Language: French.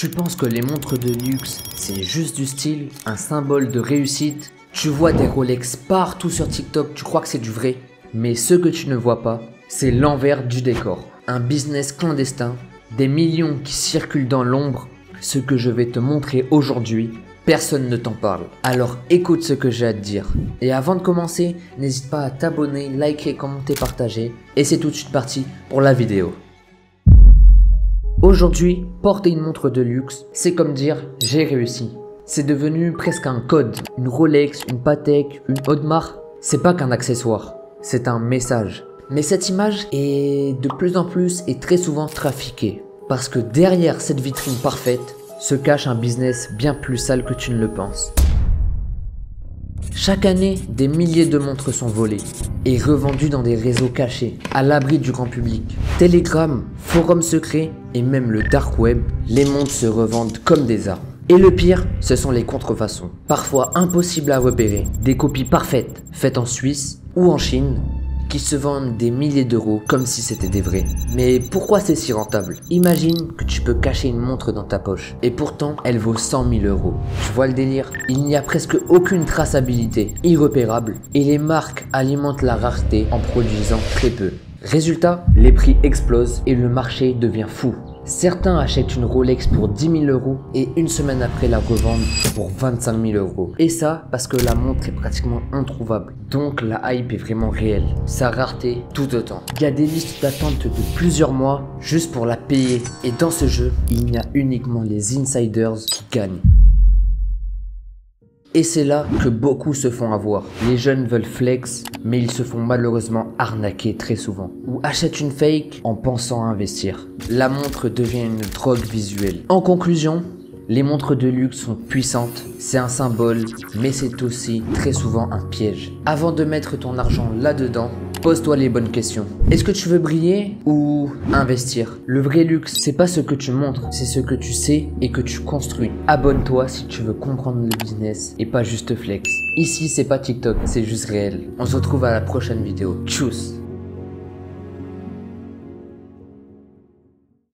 Tu penses que les montres de luxe, c'est juste du style, un symbole de réussite? Tu vois des Rolex partout sur TikTok, tu crois que c'est du vrai? Mais ce que tu ne vois pas, c'est l'envers du décor. Un business clandestin, des millions qui circulent dans l'ombre. Ce que je vais te montrer aujourd'hui, personne ne t'en parle. Alors écoute ce que j'ai à te dire. Et avant de commencer, n'hésite pas à t'abonner, liker, commenter, partager. Et c'est tout de suite parti pour la vidéo. Aujourd'hui, porter une montre de luxe, c'est comme dire j'ai réussi. C'est devenu presque un code. Une Rolex, une Patek, une Audemars, c'est pas qu'un accessoire, c'est un message. Mais cette image est de plus en plus et très souvent trafiquée. Parce que derrière cette vitrine parfaite se cache un business bien plus sale que tu ne le penses. Chaque année, des milliers de montres sont volées et revendues dans des réseaux cachés, à l'abri du grand public. Telegram, forums secrets et même le dark web, les montres se revendent comme des armes. Et le pire, ce sont les contrefaçons, parfois impossibles à repérer. Des copies parfaites, faites en Suisse ou en Chine, qui se vendent des milliers d'euros comme si c'était des vrais. Mais pourquoi c'est si rentable? Imagine que tu peux cacher une montre dans ta poche et pourtant elle vaut 100 000 euros. Tu vois le délire? Il n'y a presque aucune traçabilité, irrepérable, et les marques alimentent la rareté en produisant très peu. Résultat, les prix explosent et le marché devient fou. Certains achètent une Rolex pour 10 000 euros et une semaine après la revendent pour 25 000 euros. Et ça parce que la montre est pratiquement introuvable. Donc la hype est vraiment réelle. Sa rareté tout autant. Il y a des listes d'attente de plusieurs mois juste pour la payer. Et dans ce jeu, il n'y a uniquement les insiders qui gagnent. Et c'est là que beaucoup se font avoir. Les jeunes veulent flex, mais ils se font malheureusement arnaquer très souvent. Ou achètent une fake en pensant à investir. La montre devient une drogue visuelle. En conclusion, les montres de luxe sont puissantes, c'est un symbole, mais c'est aussi très souvent un piège. Avant de mettre ton argent là-dedans, pose-toi les bonnes questions. Est-ce que tu veux briller ou investir? Le vrai luxe, c'est pas ce que tu montres, c'est ce que tu sais et que tu construis. Abonne-toi si tu veux comprendre le business et pas juste flex. Ici, c'est pas TikTok, c'est juste réel. On se retrouve à la prochaine vidéo. Tchuss!